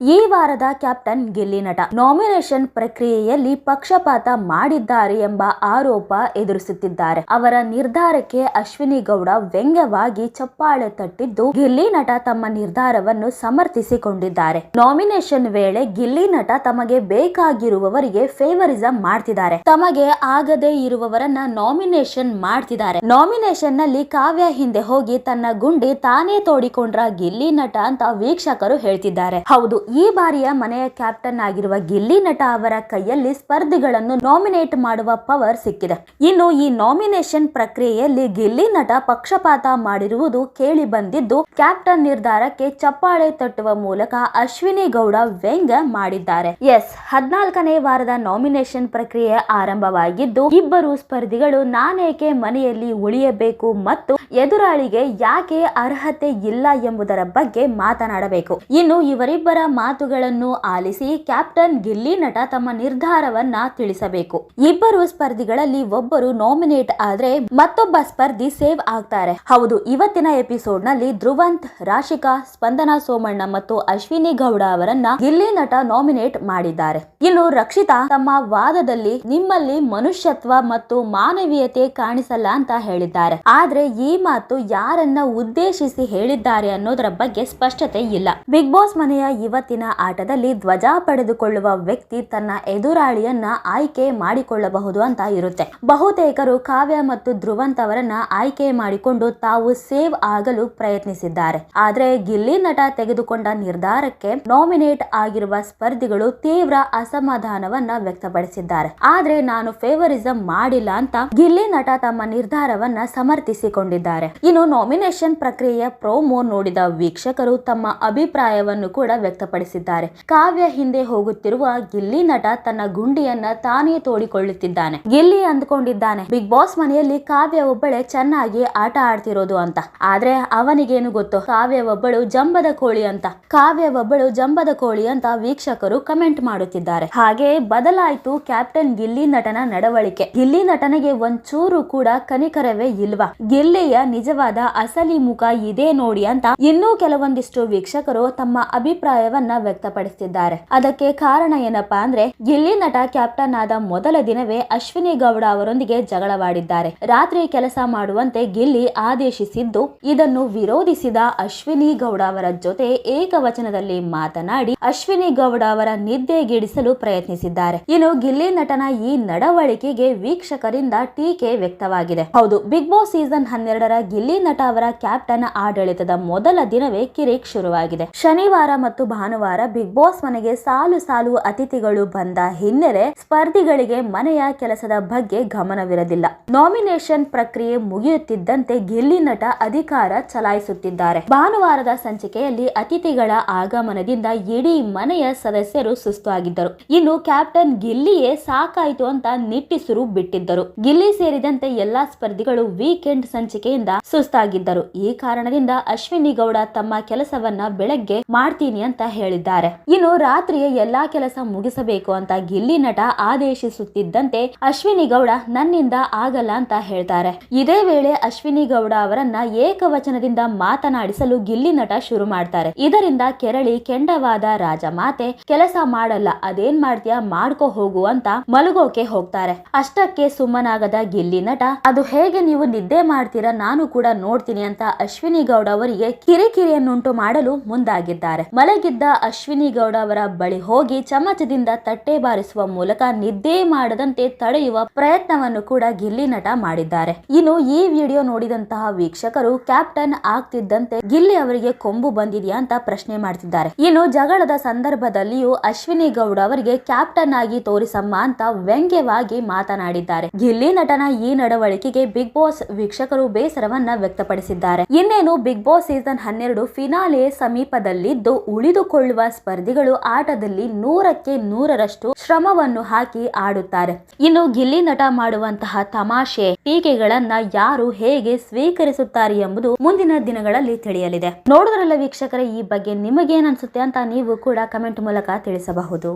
ಈ ವಾರದ ಕ್ಯಾಪ್ಟನ್ ಗಿಲ್ಲಿ ನಟ ನಾಮಿನೇಷನ್ ಪ್ರಕ್ರಿಯೆಯಲ್ಲಿ ಪಕ್ಷಪಾತ ಮಾಡಿದ್ದಾರೆ ಎಂಬ ಆರೋಪ ಎದುರಿಸುತ್ತಿದ್ದಾರೆ. ಅವರ ನಿರ್ಧಾರಕ್ಕೆ ಅಶ್ವಿನಿ ಗೌಡ ವ್ಯಂಗ್ಯವಾಗಿ ಚಪ್ಪಾಳೆ ತಟ್ಟಿದ್ದು, ಗಿಲ್ಲಿ ನಟ ತಮ್ಮ ನಿರ್ಧಾರವನ್ನು ಸಮರ್ಥಿಸಿಕೊಂಡಿದ್ದಾರೆ. ನಾಮಿನೇಷನ್ ವೇಳೆ ಗಿಲ್ಲಿ ನಟ ತಮಗೆ ಬೇಕಾಗಿರುವವರಿಗೆ ಫೇವರಿಸಂ ಮಾಡ್ತಿದ್ದಾರೆ, ತಮಗೆ ಆಗದೇ ಇರುವವರನ್ನ ನಾಮಿನೇಷನ್ ಮಾಡ್ತಿದ್ದಾರೆ. ನಾಮಿನೇಷನ್ ನಲ್ಲಿ ಕಾವ್ಯ ಹಿಂದೆ ಹೋಗಿ ತನ್ನ ಗುಂಡಿ ತಾನೇ ತೋಡಿಕೊಂಡ್ರ ಗಿಲ್ಲಿ ನಟ ಅಂತ ವೀಕ್ಷಕರು ಹೇಳ್ತಿದ್ದಾರೆ. ಹೌದು, ಈ ಬಾರಿಯ ಮನೆಯ ಕ್ಯಾಪ್ಟನ್ ಆಗಿರುವ ಗಿಲ್ಲಿ ನಟ ಅವರ ಕೈಯಲ್ಲಿ ಸ್ಪರ್ಧಿಗಳನ್ನು ನಾಮಿನೇಟ್ ಮಾಡುವ ಪವರ್ ಸಿಕ್ಕಿದೆ. ಇನ್ನು ಈ ನಾಮಿನೇಷನ್ ಪ್ರಕ್ರಿಯೆಯಲ್ಲಿ ಗಿಲ್ಲಿ ನಟ ಪಕ್ಷಪಾತ ಮಾಡಿರುವುದು ಕೇಳಿ ಬಂದಿದ್ದು, ಕ್ಯಾಪ್ಟನ್ ನಿರ್ಧಾರಕ್ಕೆ ಚಪ್ಪಾಳೆ ತಟ್ಟುವ ಮೂಲಕ ಅಶ್ವಿನಿ ಗೌಡ ವ್ಯಂಗ್ಯ ಮಾಡಿದ್ದಾರೆ. 14ನೇ ವಾರದ ನಾಮಿನೇಷನ್ ಪ್ರಕ್ರಿಯೆ ಆರಂಭವಾಗಿದ್ದು, ಇಬ್ಬರು ಸ್ಪರ್ಧಿಗಳು ನಾನೇಕೆ ಮನೆಯಲ್ಲಿ ಉಳಿಯಬೇಕು ಮತ್ತು ಎದುರಾಳಿಗೆ ಯಾಕೆ ಅರ್ಹತೆ ಇಲ್ಲ ಎಂಬುದರ ಬಗ್ಗೆ ಮಾತನಾಡಬೇಕು. ಇನ್ನು ಇವರಿಬ್ಬರ ಮಾತುಗಳನ್ನು ಆಲಿಸಿ ಕ್ಯಾಪ್ಟನ್ ಗಿಲ್ಲಿ ನಟ ತಮ್ಮ ನಿರ್ಧಾರವನ್ನ ತಿಳಿಸಬೇಕು. ಇಬ್ಬರು ಸ್ಪರ್ಧಿಗಳಲ್ಲಿ ಒಬ್ಬರು ನಾಮಿನೇಟ್ ಆದ್ರೆ ಮತ್ತೊಬ್ಬ ಸ್ಪರ್ಧಿ ಸೇವ್ ಆಗ್ತಾರೆ. ಹೌದು, ಇವತ್ತಿನ ಎಪಿಸೋಡ್ ನಲ್ಲಿ ಧ್ರುವಂತ್, ರಾಶಿಕಾ, ಸ್ಪಂದನಾ ಸೋಮಣ್ಣ ಮತ್ತು ಅಶ್ವಿನಿ ಗೌಡ ಅವರನ್ನ ಗಿಲ್ಲಿ ನಟ ನಾಮಿನೇಟ್ ಮಾಡಿದ್ದಾರೆ. ಇನ್ನು ರಕ್ಷಿತಾ ತಮ್ಮ ವಾದದಲ್ಲಿ ನಿಮ್ಮಲ್ಲಿ ಮನುಷ್ಯತ್ವ ಮತ್ತು ಮಾನವೀಯತೆ ಕಾಣಿಸಲ್ಲ ಅಂತ ಹೇಳಿದ್ದಾರೆ. ಆದ್ರೆ ಈ ಮಾತು ಯಾರನ್ನ ಉದ್ದೇಶಿಸಿ ಹೇಳಿದ್ದಾರೆ ಅನ್ನೋದರ ಬಗ್ಗೆ ಸ್ಪಷ್ಟತೆ ಇಲ್ಲ. ಬಿಗ್ ಬಾಸ್ ಮನೆಯ ಇವತ್ತಿನ ಆಟದಲ್ಲಿ ಧ್ವಜ ಪಡೆದುಕೊಳ್ಳುವ ವ್ಯಕ್ತಿ ತನ್ನ ಎದುರಾಳಿಯನ್ನ ಆಯ್ಕೆ ಮಾಡಿಕೊಳ್ಳಬಹುದು ಅಂತ ಇರುತ್ತೆ. ಬಹುತೇಕರು ಕಾವ್ಯ ಮತ್ತು ಧ್ರುವಂತ್ ಅವರನ್ನ ಆಯ್ಕೆ ಮಾಡಿಕೊಂಡು ತಾವು ಸೇವ್ ಆಗಲು ಪ್ರಯತ್ನಿಸಿದ್ದಾರೆ. ಆದ್ರೆ ಗಿಲ್ಲಿ ನಟ ತೆಗೆದುಕೊಂಡ ನಿರ್ಧಾರಕ್ಕೆ ನಾಮಿನೇಟ್ ಆಗಿರುವ ಸ್ಪರ್ಧಿಗಳು ತೀವ್ರ ಅಸಮಾಧಾನವನ್ನ ವ್ಯಕ್ತಪಡಿಸಿದ್ದಾರೆ. ಆದ್ರೆ ನಾನು ಫೇವರಿಸಂ ಮಾಡಿಲ್ಲ ಅಂತ ಗಿಲ್ಲಿ ನಟ ತಮ್ಮ ನಿರ್ಧಾರವನ್ನ ಸಮರ್ಥಿಸಿಕೊಂಡಿದ್ದಾರೆ. ಇನ್ನು ನಾಮಿನೇಷನ್ ಪ್ರಕ್ರಿಯೆಯ ಪ್ರೋಮೋ ನೋಡಿದ ವೀಕ್ಷಕರು ತಮ್ಮ ಅಭಿಪ್ರಾಯವನ್ನು ಕೂಡ ವ್ಯಕ್ತಪಡಿಸಿದ್ದಾರೆ. ಕಾವ್ಯ ಹಿಂದೆ ಹೋಗುತ್ತಿರುವ ಗಿಲ್ಲಿ ನಟ ತನ್ನ ಗುಂಡಿಯನ್ನ ತಾನೇ ತೋಡಿಕೊಳ್ಳುತ್ತಿದ್ದಾನೆ. ಗಿಲ್ಲಿ ಅಂದ್ಕೊಂಡಿದ್ದಾನೆ ಬಿಗ್ ಬಾಸ್ ಮನೆಯಲ್ಲಿ ಕಾವ್ಯ ಒಬ್ಬಳೆ ಚೆನ್ನಾಗಿ ಆಟ ಆಡ್ತಿರೋದು ಅಂತ. ಆದ್ರೆ ಅವನಿಗೇನು ಗೊತ್ತು, ಕಾವ್ಯ ಒಬ್ಬಳು ಜಂಬದ ಕೋಳಿ ಅಂತ ವೀಕ್ಷಕರು ಕಮೆಂಟ್ ಮಾಡುತ್ತಿದ್ದಾರೆ. ಹಾಗೆ ಬದಲಾಯಿತು ಕ್ಯಾಪ್ಟನ್ ಗಿಲ್ಲಿ ನಟನ ನಡವಳಿಕೆ. ಗಿಲ್ಲಿ ನಟನಿಗೆ ಒಂಚೂರು ಕೂಡ ಕನಿಕರವೇ ಇಲ್ವಾ? ಗಿಲ್ಲಿಯ ನಿಜವಾದ ಅಸಲಿ ಮುಖ ಇದೆ ನೋಡಿ ಅಂತ ಇನ್ನೂ ಕೆಲವೊಂದಿಷ್ಟು ವೀಕ್ಷಕರು ತಮ್ಮ ಅಭಿಪ್ರಾಯವನ್ನ ವ್ಯಕ್ತಪಡಿಸಿದ್ದಾರೆ. ಅದಕ್ಕೆ ಕಾರಣ ಏನಪ್ಪಾ ಅಂದ್ರೆ, ಗಿಲ್ಲಿ ನಟ ಕ್ಯಾಪ್ಟನ್ ಆದ ಮೊದಲ ದಿನವೇ ಅಶ್ವಿನಿ ಗೌಡ ಅವರೊಂದಿಗೆ ಜಗಳವಾಡಿದ್ದಾರೆ. ರಾತ್ರಿ ಕೆಲಸ ಮಾಡುವಂತೆ ಗಿಲ್ಲಿ ಆದೇಶಿಸಿದ್ದು, ಇದನ್ನು ವಿರೋಧಿಸಿದ ಅಶ್ವಿನಿ ಗೌಡ ಅವರ ಜೊತೆ ಏಕವಚನದಲ್ಲಿ ಮಾತನಾಡಿ ಅಶ್ವಿನಿ ಗೌಡ ಅವರ ನಿದ್ದೆಗೆಡಿಸಲು ಪ್ರಯತ್ನಿಸಿದ್ದಾರೆ. ಇನ್ನು ಗಿಲ್ಲಿ ನಟನ ಈ ನಡವಳಿಕೆಗೆ ವೀಕ್ಷಕರಿಂದ ಟೀಕೆ ವ್ಯಕ್ತವಾಗಿದೆ. ಹೌದು, ಬಿಗ್ ಬಾಸ್ ಸೀಸನ್ 12ರ ಗಿಲ್ಲಿ ನಟ ಅವರ ಕ್ಯಾಪ್ಟನ್ ಆಡಳಿತದ ಮೊದಲ ದಿನವೇ ಕಿರಿಕ್ ಶುರುವಾಗಿದೆ. ಶನಿವಾರ ಮತ್ತು ಭಾನುವಾರ ಬಿಗ್ ಬಾಸ್ ಮನೆಗೆ ಸಾಲು ಸಾಲು ಅತಿಥಿಗಳು ಬಂದ ಹಿನ್ನೆಲೆ ಸ್ಪರ್ಧಿಗಳಿಗೆ ಮನೆಯ ಕೆಲಸದ ಬಗ್ಗೆ ಗಮನವಿರಲಿಲ್ಲ. ನಾಮಿನೇಷನ್ ಪ್ರಕ್ರಿಯೆ ಮುಗಿಯುತ್ತಿದ್ದಂತೆ ಗಿಲ್ಲಿ ನಟ ಅಧಿಕಾರ ಚಲಾಯಿಸುತ್ತಿದ್ದಾರೆ. ಭಾನುವಾರದ ಸಂಚಿಕೆಯಲ್ಲಿ ಅತಿಥಿಗಳ ಆಗಮನದಿಂದ ಇಡೀ ಮನೆಯ ಸದಸ್ಯರು ಸುಸ್ತಾಗಿದ್ದರು. ಇನ್ನು ಕ್ಯಾಪ್ಟನ್ ಗಿಲ್ಲಿಯೇ ಸಾಕಾಯಿತು ಅಂತ ನಿಟ್ಟುಸಿರು ಬಿಟ್ಟಿದ್ದರು. ಗಿಲ್ಲಿ ಸೇರಿದಂತೆ ಎಲ್ಲಾ ಸ್ಪರ್ಧಿಗಳು ವೀಕೆಂಡ್ ಸಂಚಿಕೆಯಿಂದ ಸುಸ್ತಾಗಿದ್ದರು. ಈ ಕಾರಣದಿಂದ ಅಶ್ವಿನಿ ಗೌಡ ತಮ್ಮ ಕೆಲಸವನ್ನ ಬೆಳಗ್ಗೆ ಮಾಡ್ತೀನಿ ಅಂತ ಹೇಳಿದ್ದಾರೆ. ಇನ್ನು ರಾತ್ರಿಯ ಎಲ್ಲಾ ಕೆಲಸ ಮುಗಿಸಬೇಕು ಅಂತ ಗಿಲ್ಲಿ ನಟ ಆದೇಶಿಸುತ್ತಿದ್ದಂತೆ ಅಶ್ವಿನಿ ಗೌಡ ನನ್ನಿಂದ ಆಗಲ್ಲ ಅಂತ ಹೇಳ್ತಾರೆ. ಇದೇ ವೇಳೆ ಅಶ್ವಿನಿ ಗೌಡ ಅವರನ್ನ ಏಕವಚನದಿಂದ ಮಾತನಾಡಿಸಲು ಗಿಲ್ಲಿ ನಟ ಶುರು ಮಾಡ್ತಾರೆ. ಇದರಿಂದ ಕೆರಳಿ ಕೆಂಡವಾದ ರಾಜಮಾತೆ ಕೆಲಸ ಮಾಡಲ್ಲ, ಅದೇನ್ ಮಾಡ್ತೀಯಾ ಮಾಡ್ಕೋ ಹೋಗು ಅಂತ ಮಲಗೋಕೆ ಹೋಗ್ತಾರೆ. ಅಷ್ಟಕ್ಕೆ ಸುಮ್ಮನಾಗದ ಗಿಲ್ಲಿ ನಟ, ಅದು ಹೇಗೆ ನೀವು ನಿದ್ದೆ ಮಾಡ್ತೀರಾ ನಾನು ಕೂಡ ನೋಡ್ತೀನಿ ಅಂತ ಅಶ್ವಿನಿ ಗೌಡ ಅವರಿಗೆ ಕಿರಿಕಿರಿಯನ್ನುಂಟು ಮಾಡಲು ಮುಂದಾಗಿದ್ದಾರೆ. ಮಲಗಿದ್ದ ಅಶ್ವಿನಿ ಗೌಡ ಅವರ ಬಳಿ ಹೋಗಿ ಚಮಚದಿಂದ ತಟ್ಟೆ ಬಾರಿಸುವ ಮೂಲಕ ನಿದ್ದೆ ಮಾಡದಂತೆ ತಡೆಯುವ ಪ್ರಯತ್ನವನ್ನು ಕೂಡ ಗಿಲ್ಲಿ ನಟ ಮಾಡಿದ್ದಾರೆ. ಇನ್ನು ಈ ವಿಡಿಯೋ ನೋಡಿದಂತಹ ವೀಕ್ಷಕರು ಕ್ಯಾಪ್ಟನ್ ಆಗ್ತಿದ್ದಂತೆ ಗಿಲ್ಲಿ ಅವರಿಗೆ ಕೊಂಬು ಬಂದಿದೆಯಾ ಅಂತ ಪ್ರಶ್ನೆ ಮಾಡ್ತಿದ್ದಾರೆ. ಇನ್ನು ಜಗಳದ ಸಂದರ್ಭದಲ್ಲಿಯೂ ಅಶ್ವಿನಿ ಗೌಡ ಅವರಿಗೆ ಕ್ಯಾಪ್ಟನ್ ಆಗಿ ತೋರಿಸಮ್ಮ ಅಂತ ವ್ಯಂಗ್ಯವಾಗಿ ಮಾತನಾಡಿದ್ದಾರೆ. ಗಿಲ್ಲಿ ನಟನ ಈ ನಡವಳಿಕೆಗೆ ಬಿಗ್ ಬಾಸ್ ವೀಕ್ಷಕರು ಬೇಸರವನ್ನ ವ್ಯಕ್ತಪಡಿಸಿದ್ದಾರೆ. ಇನ್ನೇನು ಬಿಗ್ ಬಾಸ್ ಸೀಸನ್ 12 ಫಿನಾಲೆ ಸಮೀಪದಲ್ಲಿದ್ದು ಉಳಿದುಕೊಳ್ಳುವ ಸ್ಪರ್ಧಿಗಳು ಆಟದಲ್ಲಿ 100ಕ್ಕೆ 100ರಷ್ಟು ಶ್ರಮವನ್ನು ಹಾಕಿ ಆಡುತ್ತಾರೆ. ಇನ್ನು ಗಿಲ್ಲಿ ನಟ ಮಾಡುವಂತಹ ತಮಾಷೆ ಟೀಕೆಗಳನ್ನ ಯಾರು ಹೇಗೆ ಸ್ವೀಕರಿಸುತ್ತಾರೆ ಎಂಬುದು ಮುಂದಿನ ದಿನಗಳಲ್ಲಿ ತಿಳಿಯಲಿದೆ. ನೋಡಿದ್ರಲ್ಲ ವೀಕ್ಷಕರೇ, ಈ ಬಗ್ಗೆ ನಿಮಗೇನ್ ಅನ್ಸುತ್ತೆ ಅಂತ ನೀವು ಕೂಡ ಕಮೆಂಟ್ ಮೂಲಕ ತಿಳಿಸಬಹುದು.